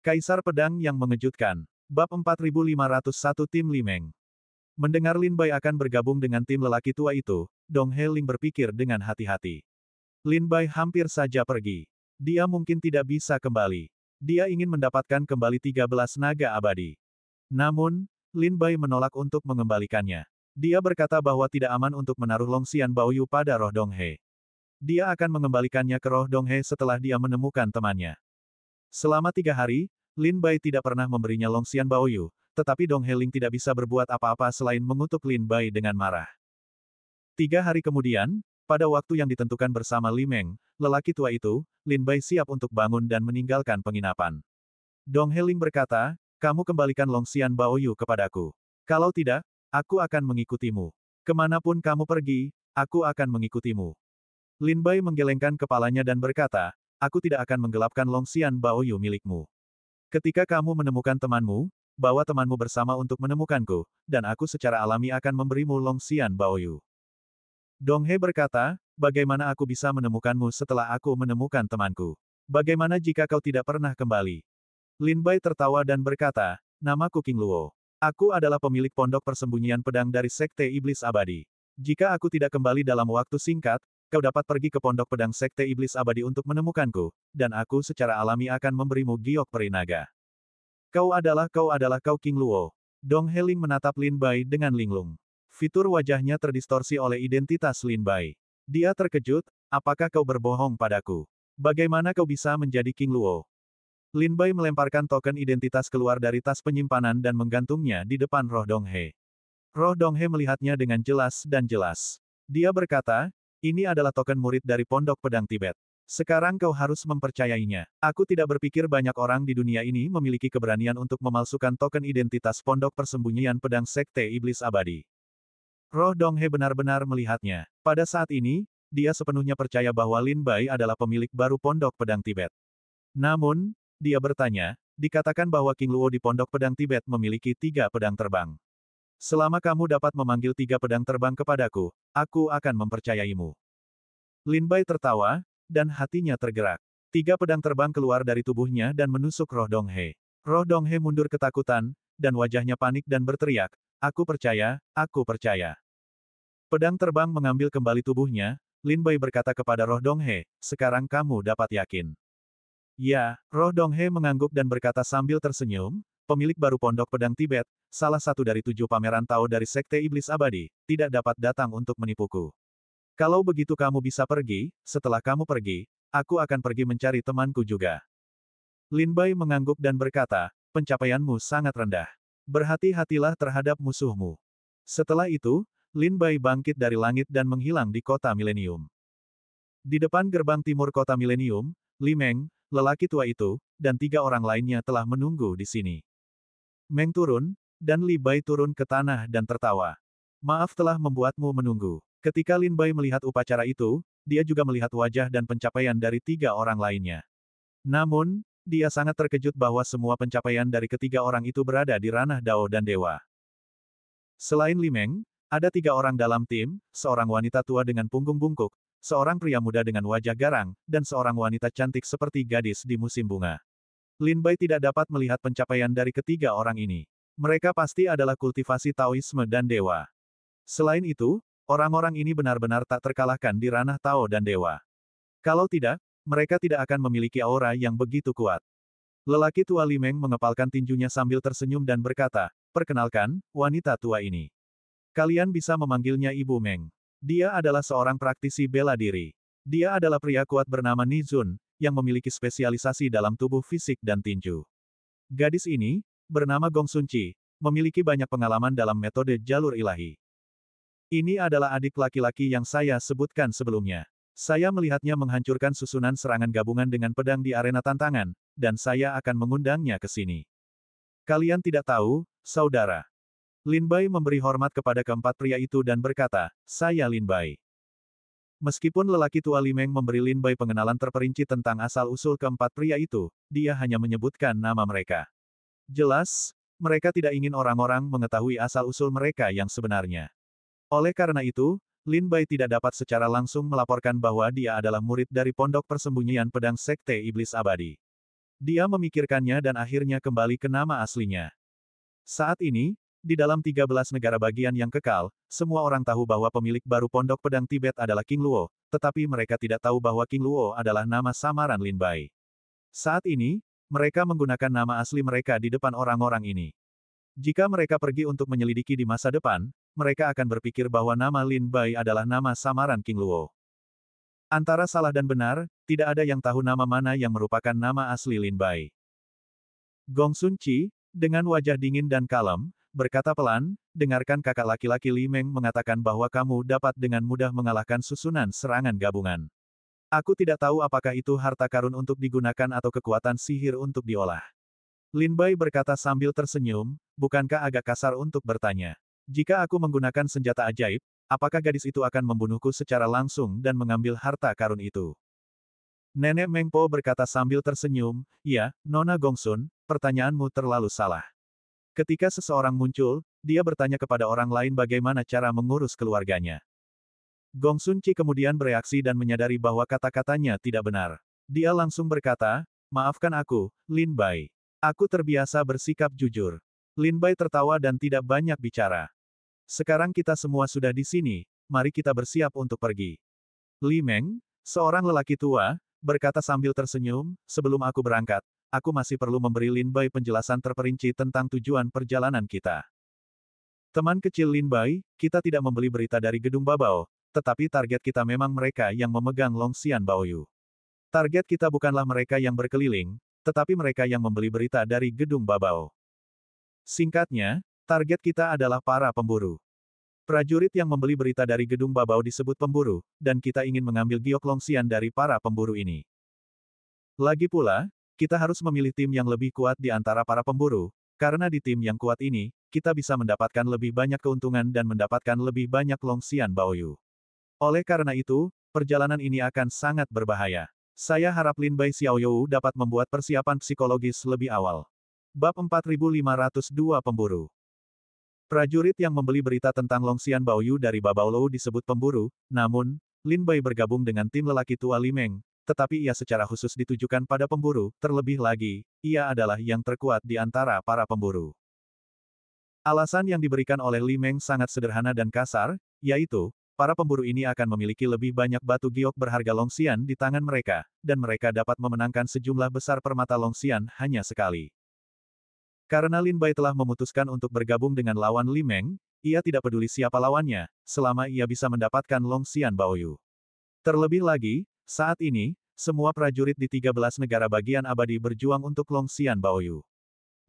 Kaisar Pedang yang Mengejutkan. Bab 4501 Tim Li Meng. Mendengar Lin Bai akan bergabung dengan tim lelaki tua itu, Dong He Ling berpikir dengan hati-hati. Lin Bai hampir saja pergi. Dia mungkin tidak bisa kembali. Dia ingin mendapatkan kembali 13 naga abadi. Namun, Lin Bai menolak untuk mengembalikannya. Dia berkata bahwa tidak aman untuk menaruh Longxian Baoyu pada roh Dong He. Dia akan mengembalikannya ke roh Dong He setelah dia menemukan temannya. Selama 3 hari, Lin Bai tidak pernah memberinya Longxian Baoyu, tetapi Dong He Ling tidak bisa berbuat apa-apa selain mengutuk Lin Bai dengan marah. 3 hari kemudian, pada waktu yang ditentukan bersama Li Meng, lelaki tua itu, Lin Bai siap untuk bangun dan meninggalkan penginapan. Dong He Ling berkata, "Kamu kembalikan Longxian Baoyu kepadaku. Kalau tidak, aku akan mengikutimu. Kemanapun kamu pergi, aku akan mengikutimu." Lin Bai menggelengkan kepalanya dan berkata, "Aku tidak akan menggelapkan Longxian Baoyu milikmu. Ketika kamu menemukan temanmu, bawa temanmu bersama untuk menemukanku, dan aku secara alami akan memberimu Longxian Baoyu." Dong He berkata, "Bagaimana aku bisa menemukanmu setelah aku menemukan temanku? Bagaimana jika kau tidak pernah kembali?" Lin Bai tertawa dan berkata, "Namaku King Luo. Aku adalah pemilik pondok persembunyian pedang dari Sekte Iblis Abadi. Jika aku tidak kembali dalam waktu singkat, kau dapat pergi ke pondok pedang Sekte Iblis Abadi untuk menemukanku, dan aku secara alami akan memberimu giok peri naga." Kau adalah kau King Luo." Dong He Ling menatap Lin Bai dengan linglung. Fitur wajahnya terdistorsi oleh identitas Lin Bai. Dia terkejut, "Apakah kau berbohong padaku? Bagaimana kau bisa menjadi King Luo?" Lin Bai melemparkan token identitas keluar dari tas penyimpanan dan menggantungnya di depan roh Dong He. Roh Dong He melihatnya dengan jelas dan jelas. Dia berkata, "Ini adalah token murid dari Pondok Pedang Tibet. Sekarang kau harus mempercayainya. Aku tidak berpikir banyak orang di dunia ini memiliki keberanian untuk memalsukan token identitas Pondok Persembunyian Pedang Sekte Iblis Abadi." Roh Dong He benar-benar melihatnya. Pada saat ini, dia sepenuhnya percaya bahwa Lin Bai adalah pemilik baru Pondok Pedang Tibet. Namun, dia bertanya, dikatakan bahwa King Luo di Pondok Pedang Tibet memiliki 3 pedang terbang. Selama kamu dapat memanggil 3 pedang terbang kepadaku, aku akan mempercayaimu. Lin Bai tertawa, dan hatinya tergerak. 3 pedang terbang keluar dari tubuhnya dan menusuk roh Dong He. Roh Dong He mundur ketakutan, dan wajahnya panik dan berteriak, "Aku percaya, aku percaya." Pedang terbang mengambil kembali tubuhnya, Lin Bai berkata kepada roh Dong He, "Sekarang kamu dapat yakin." "Ya," roh Dong He mengangguk dan berkata sambil tersenyum, "Pemilik baru Pondok Pedang Tibet, salah satu dari 7 pameran Tao dari Sekte Iblis Abadi, tidak dapat datang untuk menipuku. Kalau begitu kamu bisa pergi, setelah kamu pergi, aku akan pergi mencari temanku juga." Lin Bai mengangguk dan berkata, "Pencapaianmu sangat rendah. Berhati-hatilah terhadap musuhmu." Setelah itu, Lin Bai bangkit dari langit dan menghilang di kota milenium. Di depan gerbang timur kota milenium, Li Meng, lelaki tua itu, dan 3 orang lainnya telah menunggu di sini. Meng turun, dan Li Bai turun ke tanah dan tertawa. "Maaf telah membuatmu menunggu." Ketika Lin Bai melihat upacara itu, dia juga melihat wajah dan pencapaian dari 3 orang lainnya. Namun, dia sangat terkejut bahwa semua pencapaian dari ketiga orang itu berada di ranah Dao dan Dewa. Selain Li Meng, ada 3 orang dalam tim, seorang wanita tua dengan punggung bungkuk, seorang pria muda dengan wajah garang, dan seorang wanita cantik seperti gadis di musim bunga. Lin Bai tidak dapat melihat pencapaian dari ketiga orang ini. Mereka pasti adalah kultivasi Taoisme dan Dewa. Selain itu, orang-orang ini benar-benar tak terkalahkan di ranah Tao dan Dewa. Kalau tidak, mereka tidak akan memiliki aura yang begitu kuat. Lelaki tua Li Meng mengepalkan tinjunya sambil tersenyum dan berkata, "Perkenalkan, wanita tua ini. Kalian bisa memanggilnya Ibu Meng. Dia adalah seorang praktisi bela diri. Dia adalah pria kuat bernama Ni Zun, yang memiliki spesialisasi dalam tubuh fisik dan tinju. Gadis ini, bernama Gong Sun Chi, memiliki banyak pengalaman dalam metode jalur ilahi. Ini adalah adik laki-laki yang saya sebutkan sebelumnya. Saya melihatnya menghancurkan susunan serangan gabungan dengan pedang di arena tantangan, dan saya akan mengundangnya ke sini. Kalian tidak tahu, saudara." Lin Bai memberi hormat kepada keempat pria itu dan berkata, "Saya Lin Bai." Meskipun lelaki tua Li Meng memberi Lin Bai pengenalan terperinci tentang asal-usul keempat pria itu, dia hanya menyebutkan nama mereka. Jelas, mereka tidak ingin orang-orang mengetahui asal-usul mereka yang sebenarnya. Oleh karena itu, Lin Bai tidak dapat secara langsung melaporkan bahwa dia adalah murid dari Pondok Persembunyian Pedang Sekte Iblis Abadi. Dia memikirkannya dan akhirnya kembali ke nama aslinya. Saat ini, di dalam 13 negara bagian yang kekal, semua orang tahu bahwa pemilik baru Pondok Pedang Tibet adalah King Luo, tetapi mereka tidak tahu bahwa King Luo adalah nama samaran Lin Bai. Saat ini, mereka menggunakan nama asli mereka di depan orang-orang ini. Jika mereka pergi untuk menyelidiki di masa depan, mereka akan berpikir bahwa nama Lin Bai adalah nama samaran King Luo. Antara salah dan benar, tidak ada yang tahu nama mana yang merupakan nama asli Lin Bai. Gong Sun Chi, dengan wajah dingin dan kalem, berkata pelan, dengarkan kakak laki-laki Li Meng mengatakan bahwa kamu dapat dengan mudah mengalahkan susunan serangan gabungan. Aku tidak tahu apakah itu harta karun untuk digunakan atau kekuatan sihir untuk diolah. Lin Bai berkata sambil tersenyum, bukankah agak kasar untuk bertanya? Jika aku menggunakan senjata ajaib, apakah gadis itu akan membunuhku secara langsung dan mengambil harta karun itu? Nenek Meng Po berkata sambil tersenyum, ya, Nona Gongsun, pertanyaanmu terlalu salah. Ketika seseorang muncul, dia bertanya kepada orang lain bagaimana cara mengurus keluarganya. Gong Sun Chi kemudian bereaksi dan menyadari bahwa kata-katanya tidak benar. Dia langsung berkata, maafkan aku, Lin Bai. Aku terbiasa bersikap jujur. Lin Bai tertawa dan tidak banyak bicara. Sekarang kita semua sudah di sini, mari kita bersiap untuk pergi. Li Meng, seorang lelaki tua, berkata sambil tersenyum, sebelum aku berangkat, aku masih perlu memberi Lin Bai penjelasan terperinci tentang tujuan perjalanan kita. Teman kecil Lin Bai, kita tidak membeli berita dari Gedung Babao, tetapi target kita memang mereka yang memegang Longxian Baoyu. Target kita bukanlah mereka yang berkeliling, tetapi mereka yang membeli berita dari Gedung Babao. Singkatnya, target kita adalah para pemburu. Prajurit yang membeli berita dari Gedung Babao disebut pemburu, dan kita ingin mengambil giok Longxian dari para pemburu ini. Lagi pula, kita harus memilih tim yang lebih kuat di antara para pemburu, karena di tim yang kuat ini, kita bisa mendapatkan lebih banyak keuntungan dan mendapatkan lebih banyak Longxian Baoyu. Oleh karena itu, perjalanan ini akan sangat berbahaya. Saya harap Lin Bai Xiaoyou dapat membuat persiapan psikologis lebih awal. Bab 4502 Pemburu. Prajurit yang membeli berita tentang Longxian Baoyu dari Babao Lou disebut pemburu, namun, Lin Bai bergabung dengan tim lelaki tua Li Meng, tetapi ia secara khusus ditujukan pada pemburu, terlebih lagi, ia adalah yang terkuat di antara para pemburu. Alasan yang diberikan oleh Li Meng sangat sederhana dan kasar, yaitu, para pemburu ini akan memiliki lebih banyak batu giok berharga Longxian di tangan mereka, dan mereka dapat memenangkan sejumlah besar permata Longxian hanya sekali. Karena Lin Bai telah memutuskan untuk bergabung dengan lawan Li Meng, ia tidak peduli siapa lawannya, selama ia bisa mendapatkan Longxian Baoyu. Terlebih lagi, saat ini, semua prajurit di 13 negara bagian abadi berjuang untuk Longxian Baoyu.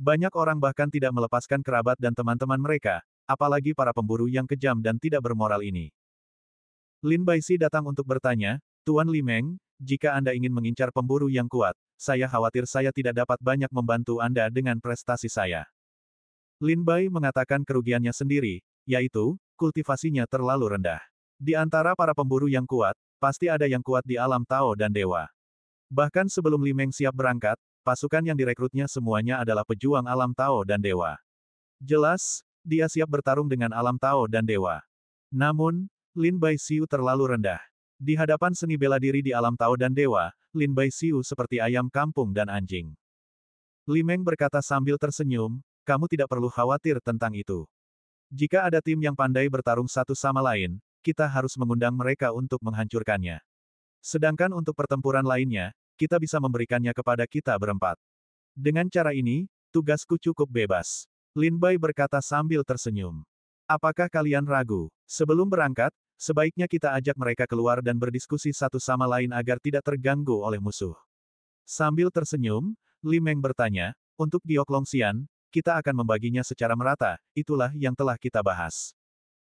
Banyak orang bahkan tidak melepaskan kerabat dan teman-teman mereka, apalagi para pemburu yang kejam dan tidak bermoral ini. Lin Baizi datang untuk bertanya, Tuan Li Meng, jika Anda ingin mengincar pemburu yang kuat, saya khawatir saya tidak dapat banyak membantu Anda dengan prestasi saya. Lin Bai mengatakan kerugiannya sendiri, yaitu, kultivasinya terlalu rendah. Di antara para pemburu yang kuat, pasti ada yang kuat di alam Tao dan Dewa. Bahkan sebelum Li Meng siap berangkat, pasukan yang direkrutnya semuanya adalah pejuang alam Tao dan Dewa. Jelas, dia siap bertarung dengan alam Tao dan Dewa. Namun, Lin Bai Xiu terlalu rendah. Di hadapan seni bela diri di alam Tao dan Dewa, Lin Bai Xiu seperti ayam kampung dan anjing. Li Meng berkata sambil tersenyum, kamu tidak perlu khawatir tentang itu. Jika ada tim yang pandai bertarung satu sama lain, kita harus mengundang mereka untuk menghancurkannya. Sedangkan untuk pertempuran lainnya, kita bisa memberikannya kepada kita berempat. Dengan cara ini, tugasku cukup bebas. Lin Bai berkata sambil tersenyum. Apakah kalian ragu? Sebelum berangkat, sebaiknya kita ajak mereka keluar dan berdiskusi satu sama lain agar tidak terganggu oleh musuh. Sambil tersenyum, Li Meng bertanya, untuk giok Longxian, kita akan membaginya secara merata, itulah yang telah kita bahas.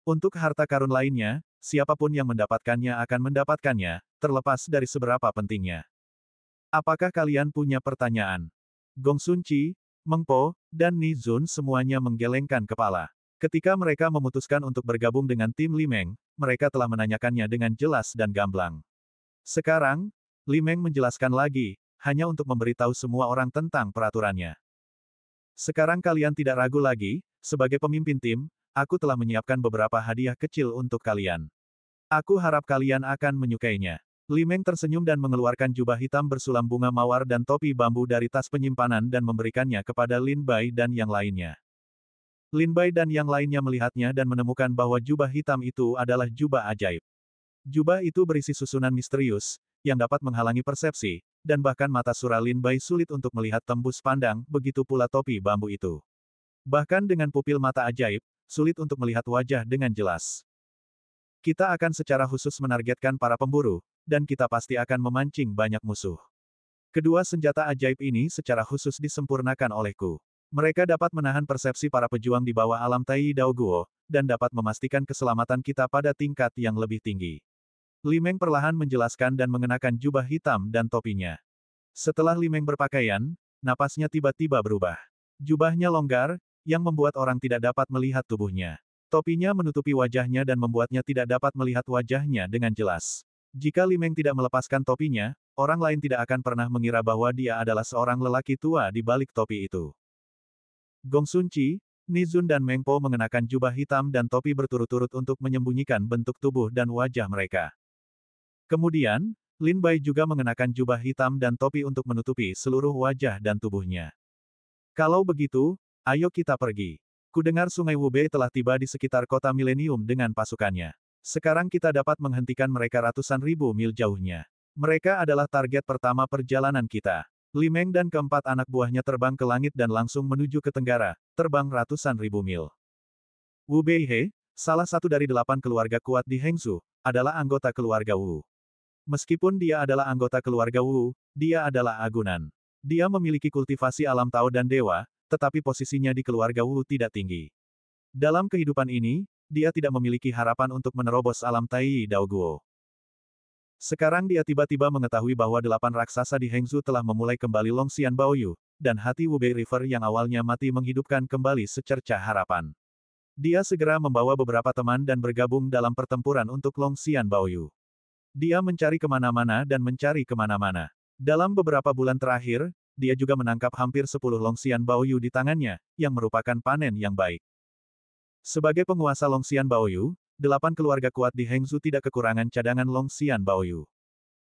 Untuk harta karun lainnya, siapapun yang mendapatkannya akan mendapatkannya, terlepas dari seberapa pentingnya. Apakah kalian punya pertanyaan? Gong Sun Chi, Meng Po, dan Ni Zun semuanya menggelengkan kepala. Ketika mereka memutuskan untuk bergabung dengan tim Li Meng, mereka telah menanyakannya dengan jelas dan gamblang. Sekarang, Li Meng menjelaskan lagi, hanya untuk memberitahu semua orang tentang peraturannya. Sekarang kalian tidak ragu lagi, sebagai pemimpin tim, aku telah menyiapkan beberapa hadiah kecil untuk kalian. Aku harap kalian akan menyukainya. Li Meng tersenyum dan mengeluarkan jubah hitam bersulam bunga mawar dan topi bambu dari tas penyimpanan dan memberikannya kepada Lin Bai dan yang lainnya. Lin Bai dan yang lainnya melihatnya dan menemukan bahwa jubah hitam itu adalah jubah ajaib. Jubah itu berisi susunan misterius, yang dapat menghalangi persepsi, dan bahkan mata sura Lin Bai sulit untuk melihat tembus pandang, begitu pula topi bambu itu. Bahkan dengan pupil mata ajaib, sulit untuk melihat wajah dengan jelas. Kita akan secara khusus menargetkan para pemburu, dan kita pasti akan memancing banyak musuh. Kedua senjata ajaib ini secara khusus disempurnakan olehku. Mereka dapat menahan persepsi para pejuang di bawah alam Tai Dao Guo, dan dapat memastikan keselamatan kita pada tingkat yang lebih tinggi. Li Meng perlahan menjelaskan dan mengenakan jubah hitam dan topinya. Setelah Li Meng berpakaian, napasnya tiba-tiba berubah. Jubahnya longgar, yang membuat orang tidak dapat melihat tubuhnya. Topinya menutupi wajahnya dan membuatnya tidak dapat melihat wajahnya dengan jelas. Jika Li Meng tidak melepaskan topinya, orang lain tidak akan pernah mengira bahwa dia adalah seorang lelaki tua di balik topi itu. Gong Sun Chi, Nizun dan Meng Po mengenakan jubah hitam dan topi berturut-turut untuk menyembunyikan bentuk tubuh dan wajah mereka. Kemudian, Lin Bai juga mengenakan jubah hitam dan topi untuk menutupi seluruh wajah dan tubuhnya. Kalau begitu, ayo kita pergi. Kudengar Sungai Wubei telah tiba di sekitar kota Milenium dengan pasukannya. Sekarang kita dapat menghentikan mereka ratusan ribu mil jauhnya. Mereka adalah target pertama perjalanan kita. Li Meng dan keempat anak buahnya terbang ke langit dan langsung menuju ke tenggara, terbang ratusan ribu mil. Wu Beihe, salah satu dari 8 keluarga kuat di Hengsu, adalah anggota keluarga Wu. Meskipun dia adalah anggota keluarga Wu, dia adalah agunan. Dia memiliki kultivasi alam Tao dan dewa, tetapi posisinya di keluarga Wu tidak tinggi. Dalam kehidupan ini, dia tidak memiliki harapan untuk menerobos alam Tai Dao Guo. Sekarang dia tiba-tiba mengetahui bahwa 8 raksasa di Hengzu telah memulai kembali Longxian Baoyu, dan hati Wubei River yang awalnya mati menghidupkan kembali secercah harapan. Dia segera membawa beberapa teman dan bergabung dalam pertempuran untuk Longxian Baoyu. Dia mencari kemana-mana dan mencari kemana-mana. Dalam beberapa bulan terakhir, dia juga menangkap hampir 10 Longxian Baoyu di tangannya, yang merupakan panen yang baik. Sebagai penguasa Longxian Baoyu, 8 keluarga kuat di Hengzu tidak kekurangan cadangan Longxian Baoyu.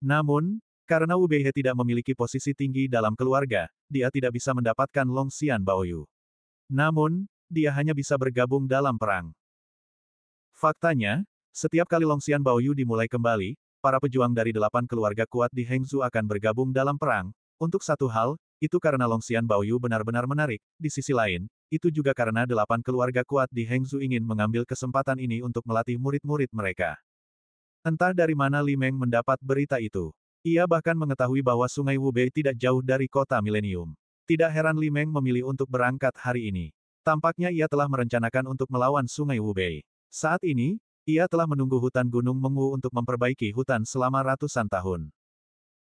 Namun, karena Wu Beihe tidak memiliki posisi tinggi dalam keluarga, dia tidak bisa mendapatkan Longxian Baoyu. Namun, dia hanya bisa bergabung dalam perang. Faktanya, setiap kali Longxian Baoyu dimulai kembali, para pejuang dari 8 keluarga kuat di Hengzu akan bergabung dalam perang. Untuk satu hal, itu karena Longxian Baoyu benar-benar menarik, di sisi lain, itu juga karena 8 keluarga kuat di Hengzu ingin mengambil kesempatan ini untuk melatih murid-murid mereka. Entah dari mana Li Meng mendapat berita itu. Ia bahkan mengetahui bahwa Sungai Wubei tidak jauh dari kota Milenium. Tidak heran Li Meng memilih untuk berangkat hari ini. Tampaknya ia telah merencanakan untuk melawan Sungai Wubei. Saat ini, ia telah menunggu hutan Gunung Mengwu untuk memperbaiki hutan selama ratusan tahun.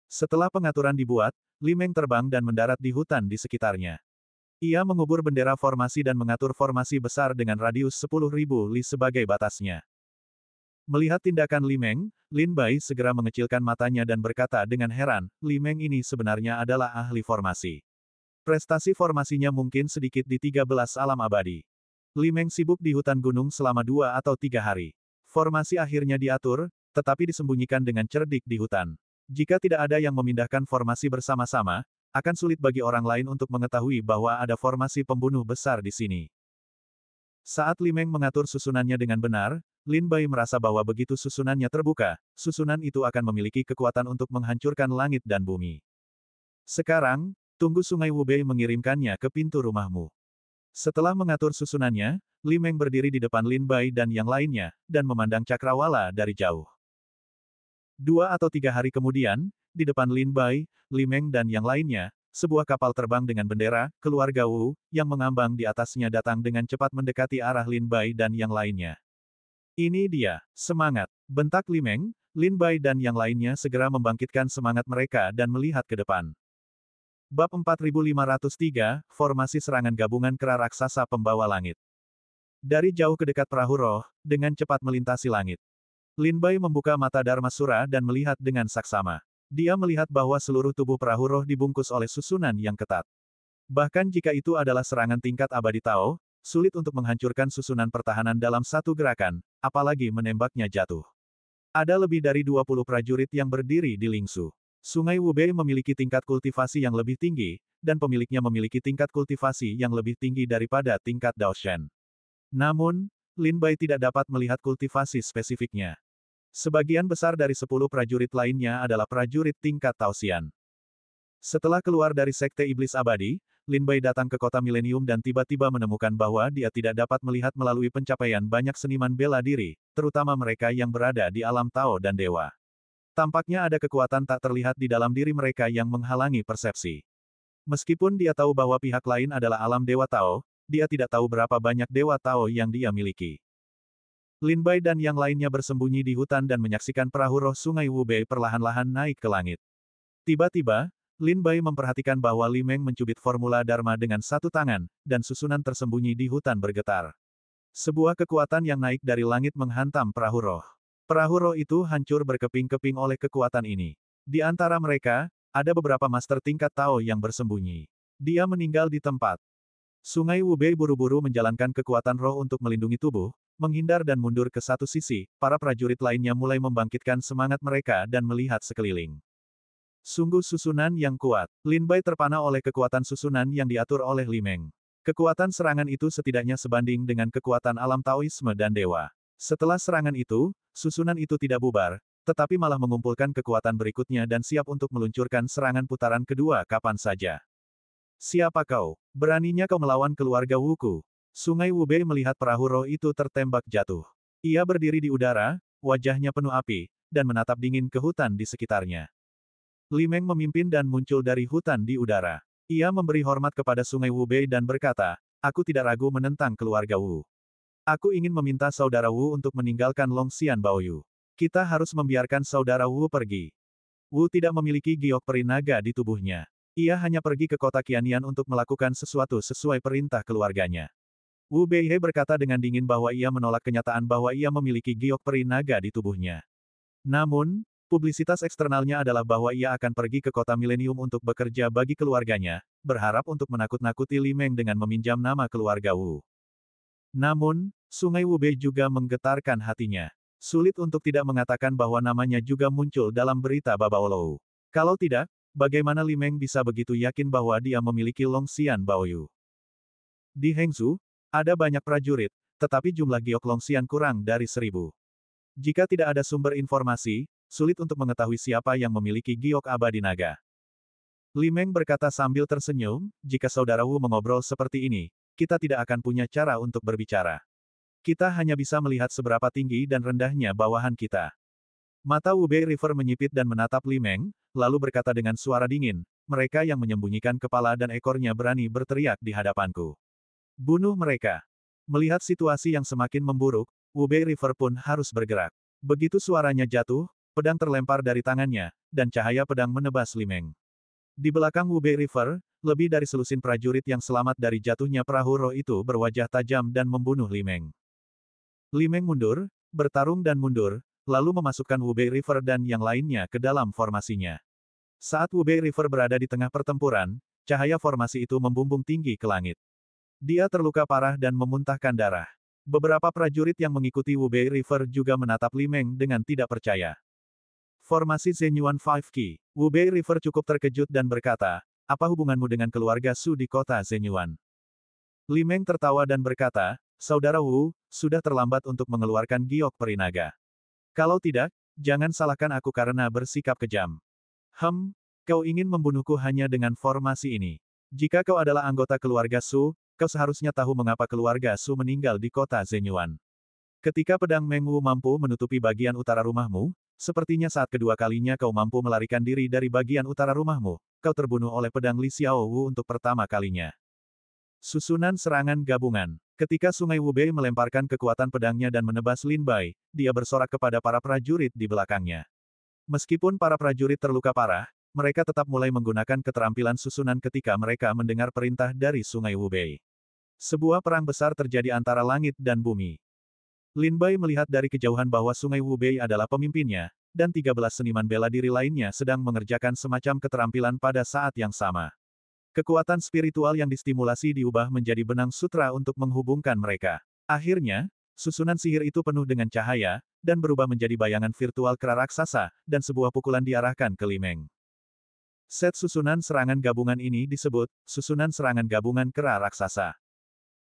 Setelah pengaturan dibuat, Li Meng terbang dan mendarat di hutan di sekitarnya. Ia mengubur bendera formasi dan mengatur formasi besar dengan radius 10.000 li sebagai batasnya. Melihat tindakan Li Meng, Lin Bai segera mengecilkan matanya dan berkata dengan heran, Li Meng ini sebenarnya adalah ahli formasi. Prestasi formasinya mungkin sedikit di 13 alam abadi. Li Meng sibuk di hutan gunung selama 2 atau 3 hari. Formasi akhirnya diatur, tetapi disembunyikan dengan cerdik di hutan. Jika tidak ada yang memindahkan formasi bersama-sama, akan sulit bagi orang lain untuk mengetahui bahwa ada formasi pembunuh besar di sini. Saat Li Meng mengatur susunannya dengan benar, Lin Bai merasa bahwa begitu susunannya terbuka, susunan itu akan memiliki kekuatan untuk menghancurkan langit dan bumi. Sekarang, tunggu Sungai Wubei mengirimkannya ke pintu rumahmu. Setelah mengatur susunannya, Li Meng berdiri di depan Lin Bai dan yang lainnya, dan memandang cakrawala dari jauh. 2 atau 3 hari kemudian, di depan Lin Bai, Li Meng dan yang lainnya, sebuah kapal terbang dengan bendera keluarga Wu, yang mengambang di atasnya datang dengan cepat mendekati arah Lin Bai dan yang lainnya. Ini dia, semangat, bentak Li Meng. Lin Bai dan yang lainnya segera membangkitkan semangat mereka dan melihat ke depan. Bab 4503, Formasi Serangan Gabungan Kera Raksasa Pembawa Langit. Dari jauh ke dekat perahu roh, dengan cepat melintasi langit. Lin Bai membuka mata Dharmasura dan melihat dengan saksama. Dia melihat bahwa seluruh tubuh perahu roh dibungkus oleh susunan yang ketat. Bahkan jika itu adalah serangan tingkat abadi Tao, sulit untuk menghancurkan susunan pertahanan dalam satu gerakan, apalagi menembaknya jatuh. Ada lebih dari 20 prajurit yang berdiri di Lingsu. Sungai Wubei memiliki tingkat kultivasi yang lebih tinggi, dan pemiliknya memiliki tingkat kultivasi yang lebih tinggi daripada tingkat Daoshen. Namun, Lin Bai tidak dapat melihat kultivasi spesifiknya. Sebagian besar dari 10 prajurit lainnya adalah prajurit tingkat Taoxian. Setelah keluar dari Sekte Iblis Abadi, Lin Bai datang ke kota Milenium dan tiba-tiba menemukan bahwa dia tidak dapat melihat melalui pencapaian banyak seniman bela diri, terutama mereka yang berada di alam Tao dan Dewa. Tampaknya ada kekuatan tak terlihat di dalam diri mereka yang menghalangi persepsi. Meskipun dia tahu bahwa pihak lain adalah alam Dewa Tao, dia tidak tahu berapa banyak Dewa Tao yang dia miliki. Lin Bai dan yang lainnya bersembunyi di hutan dan menyaksikan perahu roh Sungai Wubei perlahan-lahan naik ke langit. Tiba-tiba, Lin Bai memperhatikan bahwa Li Meng mencubit formula Dharma dengan satu tangan, dan susunan tersembunyi di hutan bergetar. Sebuah kekuatan yang naik dari langit menghantam perahu roh. Perahu roh itu hancur berkeping-keping oleh kekuatan ini. Di antara mereka, ada beberapa master tingkat Tao yang bersembunyi. Dia meninggal di tempat. Sungai Wubei buru-buru menjalankan kekuatan roh untuk melindungi tubuh, menghindar dan mundur ke satu sisi. Para prajurit lainnya mulai membangkitkan semangat mereka dan melihat sekeliling. Sungguh susunan yang kuat. Lin Bai terpana oleh kekuatan susunan yang diatur oleh Li Meng. Kekuatan serangan itu setidaknya sebanding dengan kekuatan alam Taoisme dan dewa. Setelah serangan itu, susunan itu tidak bubar, tetapi malah mengumpulkan kekuatan berikutnya dan siap untuk meluncurkan serangan putaran kedua kapan saja. Siapa kau? Beraninya kau melawan keluarga Wuku? Sungai Wubei melihat perahu roh itu tertembak jatuh. Ia berdiri di udara, wajahnya penuh api, dan menatap dingin ke hutan di sekitarnya. Li Meng memimpin dan muncul dari hutan di udara. Ia memberi hormat kepada Sungai Wubei dan berkata, "Aku tidak ragu menentang keluarga Wu. Aku ingin meminta saudara Wu untuk meninggalkan Longxian Baoyu. Kita harus membiarkan saudara Wu pergi." Wu tidak memiliki giok peri naga di tubuhnya. Ia hanya pergi ke kota Qianyan untuk melakukan sesuatu sesuai perintah keluarganya. Wu Beihe berkata dengan dingin bahwa ia menolak kenyataan bahwa ia memiliki giok peri naga di tubuhnya. Namun, publisitas eksternalnya adalah bahwa ia akan pergi ke kota Milenium untuk bekerja bagi keluarganya, berharap untuk menakut-nakuti Li Meng dengan meminjam nama keluarga Wu. Namun, Sungai Wubei juga menggetarkan hatinya. Sulit untuk tidak mengatakan bahwa namanya juga muncul dalam berita Babaolou. Kalau tidak, bagaimana Li Meng bisa begitu yakin bahwa dia memiliki Longxian Baoyu? Di Hengzhou, ada banyak prajurit, tetapi jumlah giok Longxian kurang dari 1000. Jika tidak ada sumber informasi, sulit untuk mengetahui siapa yang memiliki giok abadi naga. Li Meng berkata sambil tersenyum, jika saudara Wu mengobrol seperti ini, kita tidak akan punya cara untuk berbicara. Kita hanya bisa melihat seberapa tinggi dan rendahnya bawahan kita. Mata Wubei River menyipit dan menatap Li Meng, lalu berkata dengan suara dingin, mereka yang menyembunyikan kepala dan ekornya berani berteriak di hadapanku. Bunuh mereka. Melihat situasi yang semakin memburuk, Wubei River pun harus bergerak. Begitu suaranya jatuh, pedang terlempar dari tangannya, dan cahaya pedang menebas Li Meng. Di belakang Wubei River, lebih dari selusin prajurit yang selamat dari jatuhnya perahu roh itu berwajah tajam dan membunuh Li Meng. Li Meng mundur, bertarung dan mundur, lalu memasukkan Wubei River dan yang lainnya ke dalam formasinya. Saat Wubei River berada di tengah pertempuran, cahaya formasi itu membumbung tinggi ke langit. Dia terluka parah dan memuntahkan darah. Beberapa prajurit yang mengikuti Wubei River juga menatap Li Meng dengan tidak percaya. Formasi Zenyuan Five Qi. Wubei River cukup terkejut dan berkata, apa hubunganmu dengan keluarga Su di kota Zenyuan? Li Meng tertawa dan berkata, saudara Wu, sudah terlambat untuk mengeluarkan giok peri naga. Kalau tidak, jangan salahkan aku karena bersikap kejam. Kau ingin membunuhku hanya dengan formasi ini. Jika kau adalah anggota keluarga Su, kau seharusnya tahu mengapa keluarga Su meninggal di kota Zenyuan. Ketika pedang Meng Wu mampu menutupi bagian utara rumahmu, sepertinya saat kedua kalinya kau mampu melarikan diri dari bagian utara rumahmu, kau terbunuh oleh pedang Li Xiao Wu untuk pertama kalinya. Susunan serangan gabungan. Ketika Sungai Wubei melemparkan kekuatan pedangnya dan menebas Lin Bai, dia bersorak kepada para prajurit di belakangnya. Meskipun para prajurit terluka parah, mereka tetap mulai menggunakan keterampilan susunan ketika mereka mendengar perintah dari Sungai Wubei. Sebuah perang besar terjadi antara langit dan bumi. Lin Bai melihat dari kejauhan bahwa Sungai Wubei adalah pemimpinnya, dan 13 seniman bela diri lainnya sedang mengerjakan semacam keterampilan pada saat yang sama. Kekuatan spiritual yang distimulasi diubah menjadi benang sutra untuk menghubungkan mereka. Akhirnya, susunan sihir itu penuh dengan cahaya, dan berubah menjadi bayangan virtual kera raksasa, dan sebuah pukulan diarahkan ke Li Meng. Set susunan serangan gabungan ini disebut, susunan serangan gabungan kera raksasa.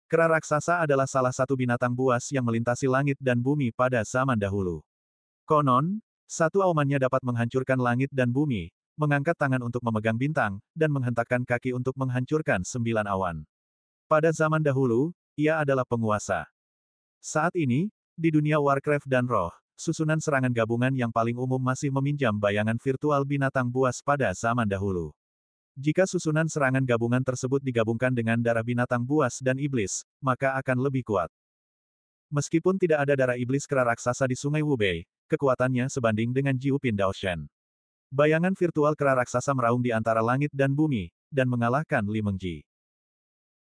Kera raksasa adalah salah satu binatang buas yang melintasi langit dan bumi pada zaman dahulu. Konon, satu aumannya dapat menghancurkan langit dan bumi, mengangkat tangan untuk memegang bintang, dan menghentakkan kaki untuk menghancurkan 9 awan. Pada zaman dahulu, ia adalah penguasa. Saat ini, di dunia Warcraft dan Roh, susunan serangan gabungan yang paling umum masih meminjam bayangan virtual binatang buas pada zaman dahulu. Jika susunan serangan gabungan tersebut digabungkan dengan darah binatang buas dan iblis, maka akan lebih kuat. Meskipun tidak ada darah iblis kera raksasa di Sungai Wubei, kekuatannya sebanding dengan Jiupin Daoshen. Bayangan virtual kera raksasa meraung di antara langit dan bumi, dan mengalahkan Li Mengji.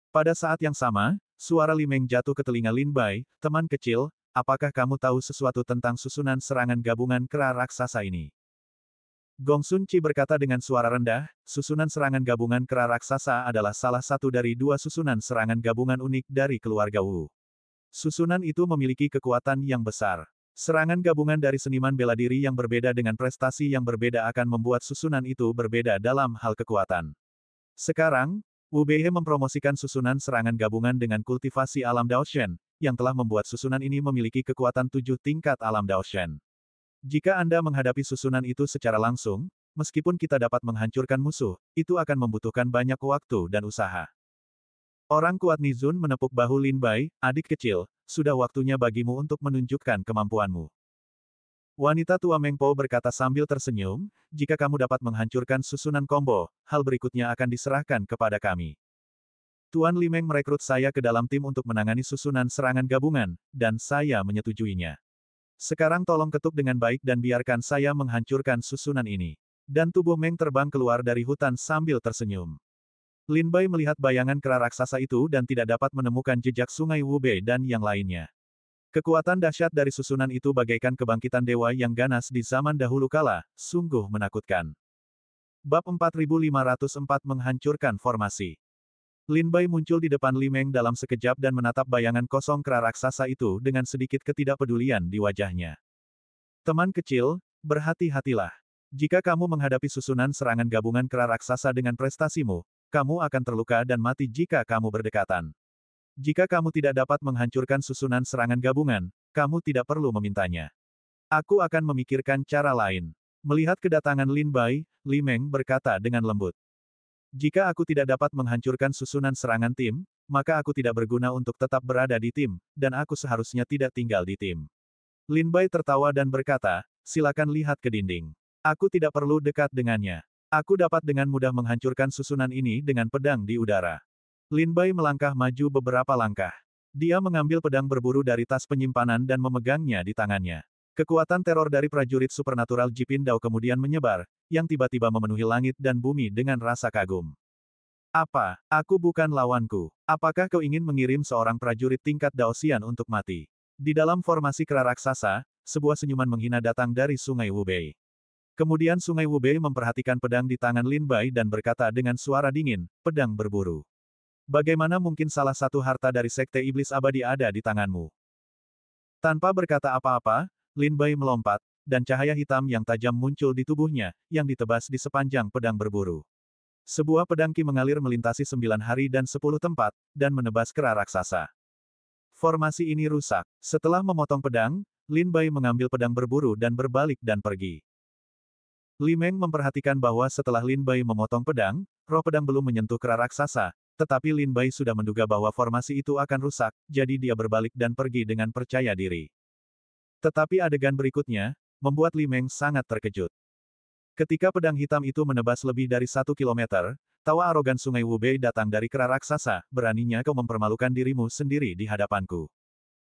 Pada saat yang sama, suara Li Meng jatuh ke telinga Lin Bai, teman kecil, apakah kamu tahu sesuatu tentang susunan serangan gabungan kera raksasa ini? Gong Sun Chi berkata dengan suara rendah, susunan serangan gabungan kera raksasa adalah salah satu dari dua susunan serangan gabungan unik dari keluarga Wu. Susunan itu memiliki kekuatan yang besar. Serangan gabungan dari seniman bela diri yang berbeda dengan prestasi yang berbeda akan membuat susunan itu berbeda dalam hal kekuatan. Sekarang, Wu Beihe mempromosikan susunan serangan gabungan dengan kultivasi alam Daoshen, yang telah membuat susunan ini memiliki kekuatan 7 tingkat alam Daoshen. Jika Anda menghadapi susunan itu secara langsung, meskipun kita dapat menghancurkan musuh, itu akan membutuhkan banyak waktu dan usaha. Orang kuat Nizun menepuk bahu Lin Bai, adik kecil, sudah waktunya bagimu untuk menunjukkan kemampuanmu. Wanita tua Meng Po berkata sambil tersenyum, jika kamu dapat menghancurkan susunan combo, hal berikutnya akan diserahkan kepada kami. Tuan Li Meng merekrut saya ke dalam tim untuk menangani susunan serangan gabungan, dan saya menyetujuinya. Sekarang tolong ketuk dengan baik dan biarkan saya menghancurkan susunan ini. Dan tubuh Meng terbang keluar dari hutan sambil tersenyum. Lin Bai melihat bayangan kera raksasa itu dan tidak dapat menemukan jejak Sungai Wubei dan yang lainnya. Kekuatan dahsyat dari susunan itu bagaikan kebangkitan dewa yang ganas di zaman dahulu kala, sungguh menakutkan. Bab 4504 menghancurkan formasi. Lin Bai muncul di depan Li Meng dalam sekejap dan menatap bayangan kosong kera raksasa itu dengan sedikit ketidakpedulian di wajahnya. Teman kecil, berhati-hatilah. Jika kamu menghadapi susunan serangan gabungan kera raksasa dengan prestasimu, kamu akan terluka dan mati jika kamu berdekatan. Jika kamu tidak dapat menghancurkan susunan serangan gabungan, kamu tidak perlu memintanya. Aku akan memikirkan cara lain. Melihat kedatangan Lin Bai, Li Meng berkata dengan lembut. Jika aku tidak dapat menghancurkan susunan serangan tim, maka aku tidak berguna untuk tetap berada di tim, dan aku seharusnya tidak tinggal di tim. Lin Bai tertawa dan berkata, silakan lihat ke dinding. Aku tidak perlu dekat dengannya. Aku dapat dengan mudah menghancurkan susunan ini dengan pedang di udara. Lin Bai melangkah maju beberapa langkah. Dia mengambil pedang berburu dari tas penyimpanan dan memegangnya di tangannya. Kekuatan teror dari prajurit supernatural Jipin Dao kemudian menyebar, yang tiba-tiba memenuhi langit dan bumi dengan rasa kagum. Apa? Aku bukan lawanku. Apakah kau ingin mengirim seorang prajurit tingkat Daosian untuk mati? Di dalam formasi kera raksasa, sebuah senyuman menghina datang dari Sungai Wubei. Kemudian Sungai Wubei memperhatikan pedang di tangan Lin Bai dan berkata dengan suara dingin, pedang berburu. Bagaimana mungkin salah satu harta dari Sekte Iblis Abadi ada di tanganmu? Tanpa berkata apa-apa, Lin Bai melompat, dan cahaya hitam yang tajam muncul di tubuhnya, yang ditebas di sepanjang pedang berburu. Sebuah pedang ki mengalir melintasi 9 hari dan 10 tempat, dan menebas kera raksasa. Formasi ini rusak. Setelah memotong pedang, Lin Bai mengambil pedang berburu dan berbalik dan pergi. Li Meng memperhatikan bahwa setelah Lin Bai memotong pedang, roh pedang belum menyentuh kera raksasa, tetapi Lin Bai sudah menduga bahwa formasi itu akan rusak, jadi dia berbalik dan pergi dengan percaya diri. Tetapi adegan berikutnya, membuat Li Meng sangat terkejut. Ketika pedang hitam itu menebas lebih dari 1 kilometer, tawa arogan Sungai Wubei datang dari kera raksasa, beraninya kau mempermalukan dirimu sendiri di hadapanku.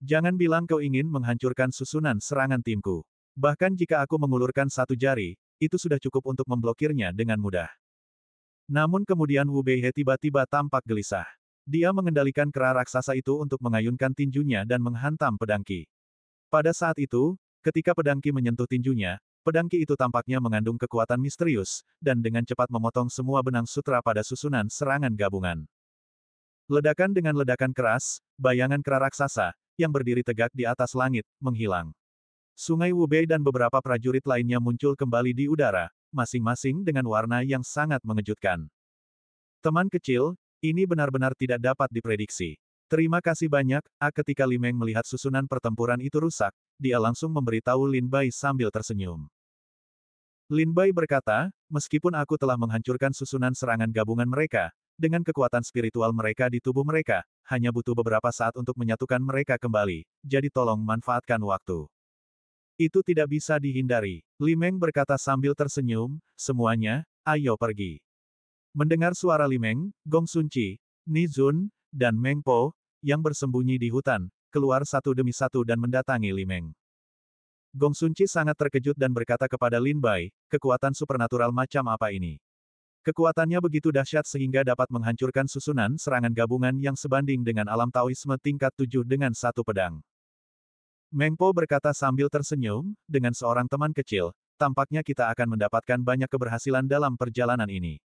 Jangan bilang kau ingin menghancurkan susunan serangan timku. Bahkan jika aku mengulurkan satu jari, itu sudah cukup untuk memblokirnya dengan mudah. Namun kemudian Wu Beihe tiba-tiba tampak gelisah. Dia mengendalikan kera raksasa itu untuk mengayunkan tinjunya dan menghantam pedang ki. Pada saat itu, ketika pedang ki menyentuh tinjunya, pedang ki itu tampaknya mengandung kekuatan misterius, dan dengan cepat memotong semua benang sutra pada susunan serangan gabungan. Ledakan dengan ledakan keras, bayangan kera raksasa, yang berdiri tegak di atas langit, menghilang. Sungai Wubei dan beberapa prajurit lainnya muncul kembali di udara, masing-masing dengan warna yang sangat mengejutkan. Teman kecil, ini benar-benar tidak dapat diprediksi. Terima kasih banyak, ketika Li Meng melihat susunan pertempuran itu rusak, dia langsung memberitahu Lin Bai sambil tersenyum. Lin Bai berkata, meskipun aku telah menghancurkan susunan serangan gabungan mereka, dengan kekuatan spiritual mereka di tubuh mereka, hanya butuh beberapa saat untuk menyatukan mereka kembali, jadi tolong manfaatkan waktu. Itu tidak bisa dihindari. Li Meng berkata sambil tersenyum, semuanya, ayo pergi. Mendengar suara Li Meng, Gong Sunci, Ni Zun, dan Meng Po, yang bersembunyi di hutan, keluar satu demi satu dan mendatangi Li Meng. Gong Sunci sangat terkejut dan berkata kepada Lin Bai, kekuatan supernatural macam apa ini? Kekuatannya begitu dahsyat sehingga dapat menghancurkan susunan serangan gabungan yang sebanding dengan alam Taoisme tingkat 7 dengan satu pedang. Meng Po berkata sambil tersenyum, dengan seorang teman kecil, tampaknya kita akan mendapatkan banyak keberhasilan dalam perjalanan ini.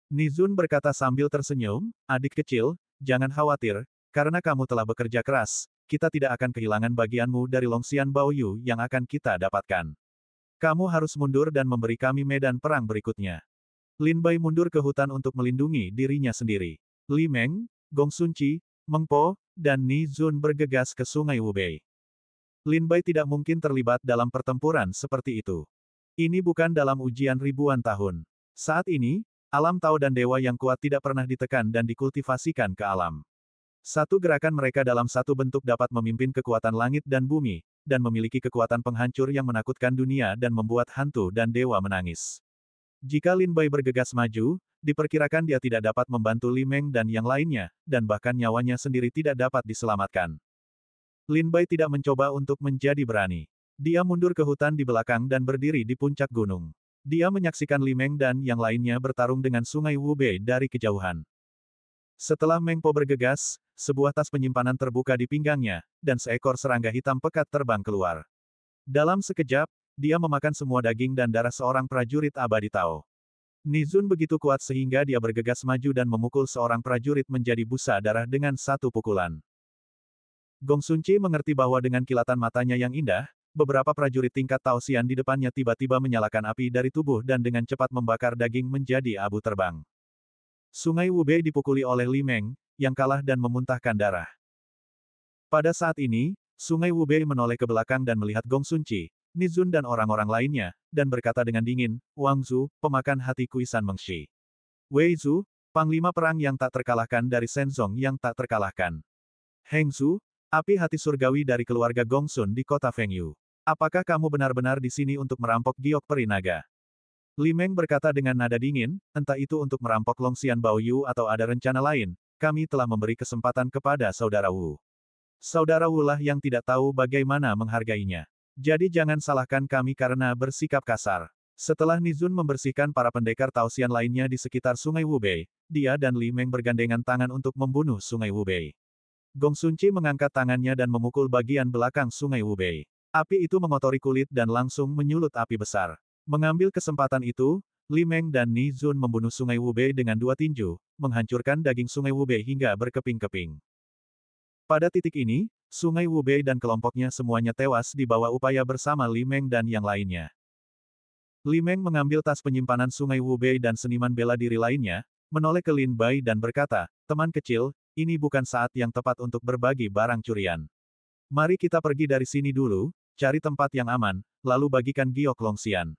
Ni Zun berkata sambil tersenyum, adik kecil, jangan khawatir, karena kamu telah bekerja keras, kita tidak akan kehilangan bagianmu dari Longxian Baoyu yang akan kita dapatkan. Kamu harus mundur dan memberi kami medan perang berikutnya. Lin Bai mundur ke hutan untuk melindungi dirinya sendiri. Li Meng, Gong Sunci, Meng Po, dan Ni Zun bergegas ke Sungai Wubei. Lin Bai tidak mungkin terlibat dalam pertempuran seperti itu. Ini bukan dalam ujian ribuan tahun. Saat ini, alam Tao dan dewa yang kuat tidak pernah ditekan dan dikultivasikan ke alam. Satu gerakan mereka dalam satu bentuk dapat memimpin kekuatan langit dan bumi, dan memiliki kekuatan penghancur yang menakutkan dunia dan membuat hantu dan dewa menangis. Jika Lin Bai bergegas maju, diperkirakan dia tidak dapat membantu Li Meng dan yang lainnya, dan bahkan nyawanya sendiri tidak dapat diselamatkan. Lin Bai tidak mencoba untuk menjadi berani. Dia mundur ke hutan di belakang dan berdiri di puncak gunung. Dia menyaksikan Li Meng dan yang lainnya bertarung dengan Sungai Wubei dari kejauhan. Setelah Meng Po bergegas, sebuah tas penyimpanan terbuka di pinggangnya, dan seekor serangga hitam pekat terbang keluar. Dalam sekejap, dia memakan semua daging dan darah seorang prajurit abadi Tao. Ni Zun begitu kuat sehingga dia bergegas maju dan memukul seorang prajurit menjadi busa darah dengan satu pukulan. Gong Sunci mengerti bahwa dengan kilatan matanya yang indah, beberapa prajurit tingkat Taoxian di depannya tiba-tiba menyalakan api dari tubuh dan dengan cepat membakar daging menjadi abu terbang. Sungai Wubei dipukuli oleh Li Meng, yang kalah dan memuntahkan darah. Pada saat ini, Sungai Wubei menoleh ke belakang dan melihat Gong Sunci, Ni Zun dan orang-orang lainnya, dan berkata dengan dingin, Wang Zu, pemakan hati Kuisan Mengshi. Wei Zu, panglima perang yang tak terkalahkan dari Shenzong yang tak terkalahkan. Heng Zu, api hati surgawi dari keluarga Gongsun di kota Fengyu. Apakah kamu benar-benar di sini untuk merampok giok peri naga? Li Meng berkata dengan nada dingin, entah itu untuk merampok Longxian Baoyu atau ada rencana lain, kami telah memberi kesempatan kepada saudara Wu. Saudara Wu lah yang tidak tahu bagaimana menghargainya. Jadi jangan salahkan kami karena bersikap kasar. Setelah Ni Zun membersihkan para pendekar Taoxian lainnya di sekitar Sungai Wubei, dia dan Li Meng bergandengan tangan untuk membunuh Sungai Wubei. Gong Sunci mengangkat tangannya dan memukul bagian belakang Sungai Wubei. Api itu mengotori kulit dan langsung menyulut api besar. Mengambil kesempatan itu, Li Meng dan Ni Zun membunuh Sungai Wubei dengan dua tinju, menghancurkan daging Sungai Wubei hingga berkeping-keping. Pada titik ini, Sungai Wubei dan kelompoknya semuanya tewas di bawah upaya bersama Li Meng dan yang lainnya. Li Meng mengambil tas penyimpanan Sungai Wubei dan seniman bela diri lainnya, menoleh ke Lin Bai dan berkata, teman kecil, ini bukan saat yang tepat untuk berbagi barang curian. Mari kita pergi dari sini dulu, cari tempat yang aman, lalu bagikan giok Longxian.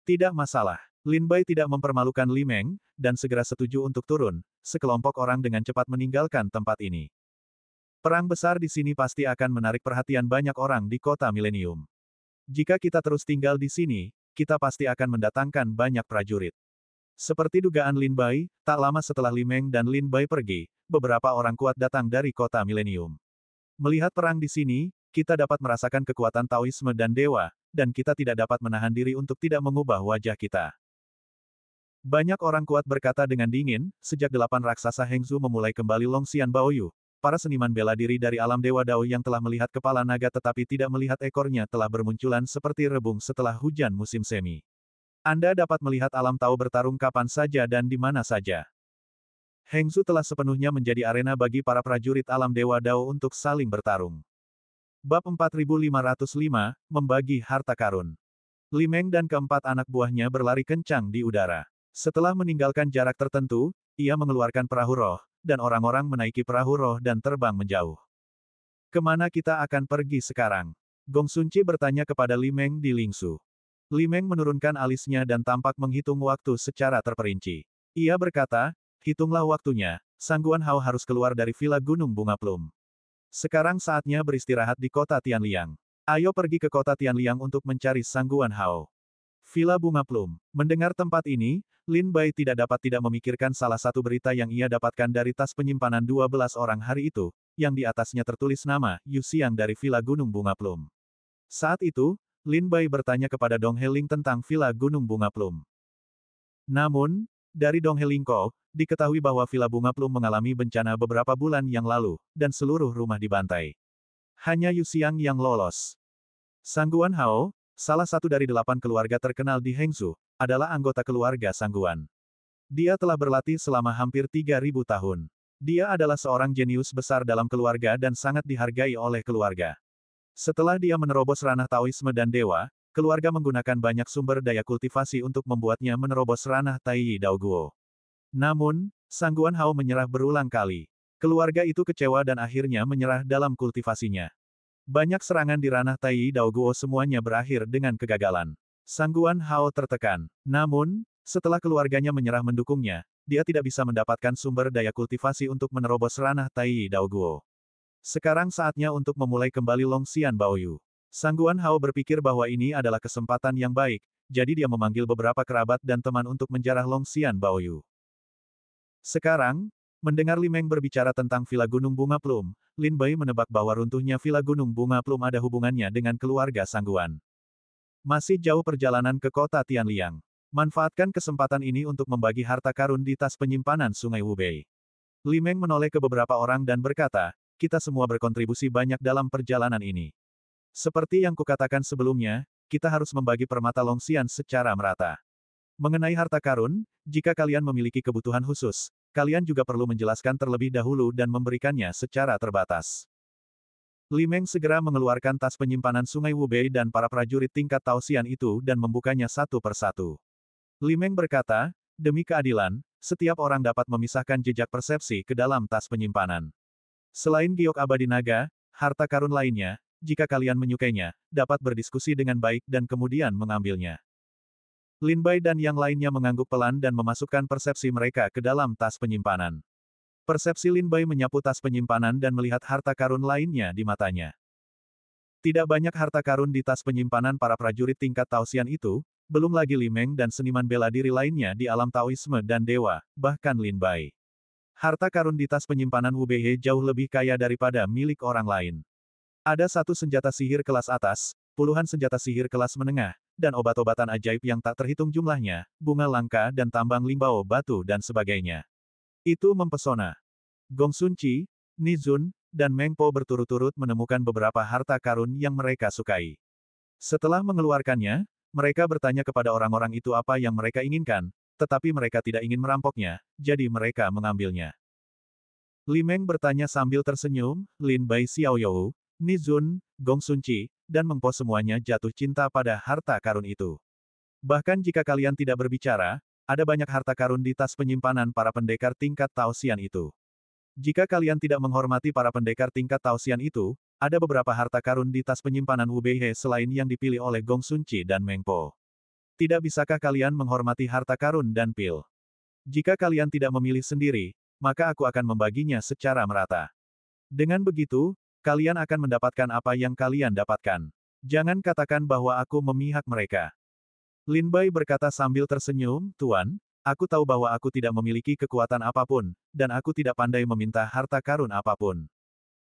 Tidak masalah. Lin Bai tidak mempermalukan Li Meng, dan segera setuju untuk turun, sekelompok orang dengan cepat meninggalkan tempat ini. Perang besar di sini pasti akan menarik perhatian banyak orang di kota milenium. Jika kita terus tinggal di sini, kita pasti akan mendatangkan banyak prajurit. Seperti dugaan Lin Bai, tak lama setelah Li Meng dan Lin Bai pergi, beberapa orang kuat datang dari kota milenium. Melihat perang di sini, kita dapat merasakan kekuatan Taoisme dan dewa, dan kita tidak dapat menahan diri untuk tidak mengubah wajah kita. Banyak orang kuat berkata dengan dingin, sejak 8 raksasa Hengzu memulai kembali Longxian Baoyu, para seniman bela diri dari alam Dewa Dao yang telah melihat kepala naga tetapi tidak melihat ekornya telah bermunculan seperti rebung setelah hujan musim semi. Anda dapat melihat alam Tao bertarung kapan saja dan di mana saja. Hengzu telah sepenuhnya menjadi arena bagi para prajurit alam Dewa Dao untuk saling bertarung. Bab 4505, Membagi Harta Karun. Li Meng dan keempat anak buahnya berlari kencang di udara. Setelah meninggalkan jarak tertentu, ia mengeluarkan perahu roh, dan orang-orang menaiki perahu roh dan terbang menjauh. Kemana kita akan pergi sekarang? Gong Sunci bertanya kepada Li Meng di Lingsu. Li Meng menurunkan alisnya dan tampak menghitung waktu secara terperinci. Ia berkata, hitunglah waktunya, Sang Guan Hao harus keluar dari Villa Gunung Bunga Plum. Sekarang saatnya beristirahat di kota Tianliang. Ayo pergi ke kota Tianliang untuk mencari Sang Guan Hao. Villa Bunga Plum. Mendengar tempat ini, Lin Bai tidak dapat tidak memikirkan salah satu berita yang ia dapatkan dari tas penyimpanan 12 orang hari itu, yang di atasnya tertulis nama, Yu Xiang dari Villa Gunung Bunga Plum. Saat itu, Lin Bai bertanya kepada Dong Heling tentang Villa Gunung Bunga Plum. Namun, dari Dong Heling Ko, diketahui bahwa Villa Bunga Plum mengalami bencana beberapa bulan yang lalu, dan seluruh rumah dibantai. Hanya Yu Xiang yang lolos. Sang Guan Hao, salah satu dari 8 keluarga terkenal di Hengzhou, adalah anggota keluarga Sang Guan. Dia telah berlatih selama hampir 3.000 tahun. Dia adalah seorang jenius besar dalam keluarga dan sangat dihargai oleh keluarga. Setelah dia menerobos ranah Taoisme dan Dewa, keluarga menggunakan banyak sumber daya kultivasi untuk membuatnya menerobos ranah Taiyi Dao Guo. Namun, Sang Guan Hao menyerah berulang kali. Keluarga itu kecewa dan akhirnya menyerah dalam kultivasinya. Banyak serangan di ranah Taiyi Dao Guo semuanya berakhir dengan kegagalan. Sang Guan Hao tertekan. Namun, setelah keluarganya menyerah mendukungnya, dia tidak bisa mendapatkan sumber daya kultivasi untuk menerobos ranah Taiyi Dao Guo. Sekarang saatnya untuk memulai kembali Longxian Baoyu. Sang Guan Hao berpikir bahwa ini adalah kesempatan yang baik, jadi dia memanggil beberapa kerabat dan teman untuk menjarah Longxian Baoyu. Sekarang, mendengar Li Meng berbicara tentang Villa Gunung Bunga Plum, Lin Bai menebak bahwa runtuhnya Villa Gunung Bunga Plum ada hubungannya dengan keluarga Sang Guan. Masih jauh perjalanan ke kota Tianliang. Manfaatkan kesempatan ini untuk membagi harta karun di tas penyimpanan Sungai Wubei. Li Meng menoleh ke beberapa orang dan berkata, kita semua berkontribusi banyak dalam perjalanan ini. Seperti yang kukatakan sebelumnya, kita harus membagi permata Longxian secara merata. Mengenai harta karun, jika kalian memiliki kebutuhan khusus, kalian juga perlu menjelaskan terlebih dahulu dan memberikannya secara terbatas. Li Meng segera mengeluarkan tas penyimpanan Sungai Wubei dan para prajurit tingkat Taoxian itu dan membukanya satu persatu. Li Meng berkata, demi keadilan, setiap orang dapat memisahkan jejak persepsi ke dalam tas penyimpanan. Selain giok abadi naga, harta karun lainnya, jika kalian menyukainya, dapat berdiskusi dengan baik dan kemudian mengambilnya. Lin Bai dan yang lainnya mengangguk pelan dan memasukkan persepsi mereka ke dalam tas penyimpanan. Persepsi Lin Bai menyapu tas penyimpanan dan melihat harta karun lainnya di matanya. Tidak banyak harta karun di tas penyimpanan para prajurit tingkat Taoxian itu, belum lagi Li Meng dan seniman bela diri lainnya di alam Taoisme dan Dewa, bahkan Lin Bai. Harta karun di tas penyimpanan Wubei jauh lebih kaya daripada milik orang lain. Ada satu senjata sihir kelas atas, puluhan senjata sihir kelas menengah, dan obat-obatan ajaib yang tak terhitung jumlahnya, bunga langka dan tambang limbao batu dan sebagainya. Itu mempesona. Gong Sunci, Nizun, dan Meng Po berturut-turut menemukan beberapa harta karun yang mereka sukai. Setelah mengeluarkannya, mereka bertanya kepada orang-orang itu apa yang mereka inginkan, tetapi mereka tidak ingin merampoknya, jadi mereka mengambilnya. Li Meng bertanya sambil tersenyum, Lin Bai Xiaoyou, Nizun, Gong Sunci, dan Meng Po semuanya jatuh cinta pada harta karun itu. Bahkan jika kalian tidak berbicara, ada banyak harta karun di tas penyimpanan para pendekar tingkat Taoxian itu. Jika kalian tidak menghormati para pendekar tingkat Taoxian itu, ada beberapa harta karun di tas penyimpanan Wubei selain yang dipilih oleh Gong Sunci dan Meng Po. Tidak bisakah kalian menghormati harta karun dan pil? Jika kalian tidak memilih sendiri, maka aku akan membaginya secara merata. Dengan begitu, kalian akan mendapatkan apa yang kalian dapatkan. Jangan katakan bahwa aku memihak mereka. Lin Bai berkata sambil tersenyum, Tuan, aku tahu bahwa aku tidak memiliki kekuatan apapun, dan aku tidak pandai meminta harta karun apapun.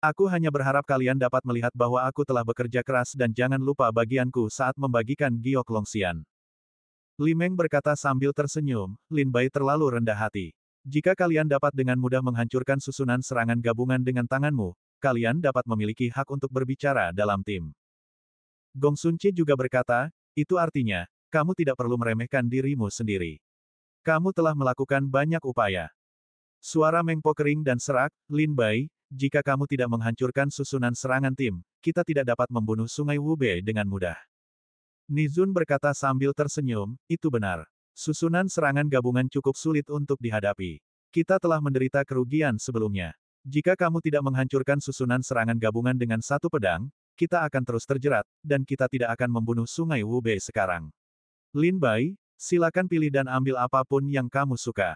Aku hanya berharap kalian dapat melihat bahwa aku telah bekerja keras dan jangan lupa bagianku saat membagikan giok Longxian. Li Meng berkata sambil tersenyum, Lin Bai terlalu rendah hati. Jika kalian dapat dengan mudah menghancurkan susunan serangan gabungan dengan tanganmu, kalian dapat memiliki hak untuk berbicara dalam tim. Gong Sunci juga berkata, itu artinya, kamu tidak perlu meremehkan dirimu sendiri. Kamu telah melakukan banyak upaya. Suara Meng Po kering dan serak, Lin Bai, jika kamu tidak menghancurkan susunan serangan tim, kita tidak dapat membunuh Sungai Wubei dengan mudah. Nizun berkata sambil tersenyum, itu benar. Susunan serangan gabungan cukup sulit untuk dihadapi. Kita telah menderita kerugian sebelumnya. Jika kamu tidak menghancurkan susunan serangan gabungan dengan satu pedang, kita akan terus terjerat, dan kita tidak akan membunuh Sungai Wubei sekarang. Lin Bai, silakan pilih dan ambil apapun yang kamu suka.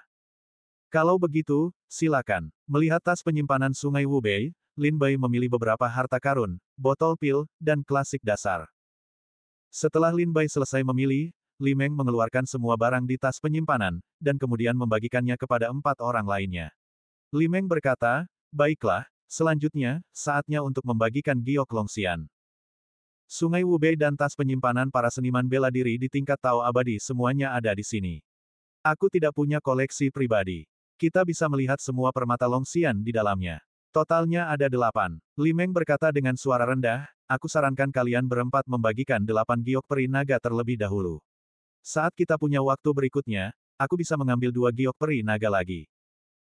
Kalau begitu, silakan. Melihat tas penyimpanan Sungai Wubei, Lin Bai memilih beberapa harta karun, botol pil, dan klasik dasar. Setelah Lin Bai selesai memilih, Li Meng mengeluarkan semua barang di tas penyimpanan, dan kemudian membagikannya kepada 4 orang lainnya. Li Meng berkata, baiklah, selanjutnya, saatnya untuk membagikan giok Longxian. Sungai Wubei dan tas penyimpanan para seniman bela diri di tingkat Tao abadi semuanya ada di sini. Aku tidak punya koleksi pribadi. Kita bisa melihat semua permata Longxian di dalamnya. Totalnya ada 8. Li Meng berkata dengan suara rendah, aku sarankan kalian berempat membagikan 8 giok peri naga terlebih dahulu. Saat kita punya waktu berikutnya, aku bisa mengambil 2 giok peri naga lagi.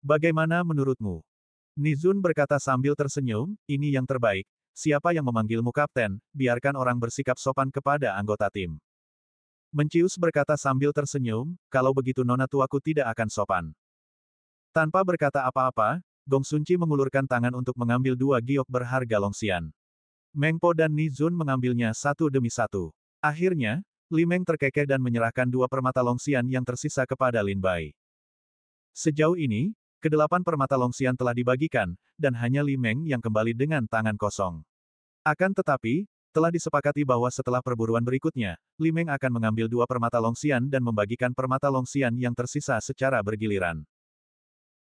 Bagaimana menurutmu? Nizun berkata sambil tersenyum, ini yang terbaik. Siapa yang memanggilmu kapten, biarkan orang bersikap sopan kepada anggota tim. Mencius berkata sambil tersenyum, kalau begitu nona tuaku tidak akan sopan. Tanpa berkata apa-apa, Gong Sunci mengulurkan tangan untuk mengambil 2 giok berharga Longxian. Meng Po dan Nizun mengambilnya satu demi satu. Akhirnya, Li Meng terkekeh dan menyerahkan 2 permata Longxian yang tersisa kepada Lin Bai. Sejauh ini, ke-8 permata Longxian telah dibagikan, dan hanya Li Meng yang kembali dengan tangan kosong. Akan tetapi, telah disepakati bahwa setelah perburuan berikutnya, Li Meng akan mengambil 2 permata Longxian dan membagikan permata Longxian yang tersisa secara bergiliran.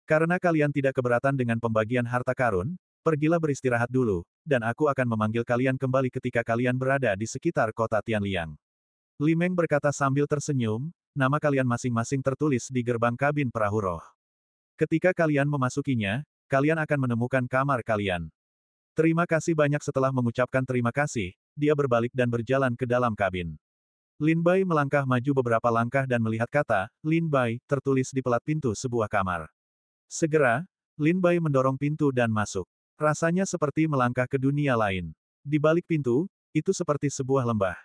Karena kalian tidak keberatan dengan pembagian harta karun, pergilah beristirahat dulu, dan aku akan memanggil kalian kembali ketika kalian berada di sekitar kota Tianliang. Li Meng berkata sambil tersenyum, nama kalian masing-masing tertulis di gerbang kabin perahu roh. Ketika kalian memasukinya, kalian akan menemukan kamar kalian. Terima kasih banyak. Setelah mengucapkan terima kasih, dia berbalik dan berjalan ke dalam kabin. Lin Bai melangkah maju beberapa langkah dan melihat kata, Lin Bai, tertulis di pelat pintu sebuah kamar. Segera, Lin Bai mendorong pintu dan masuk. Rasanya seperti melangkah ke dunia lain. Di balik pintu, itu seperti sebuah lembah.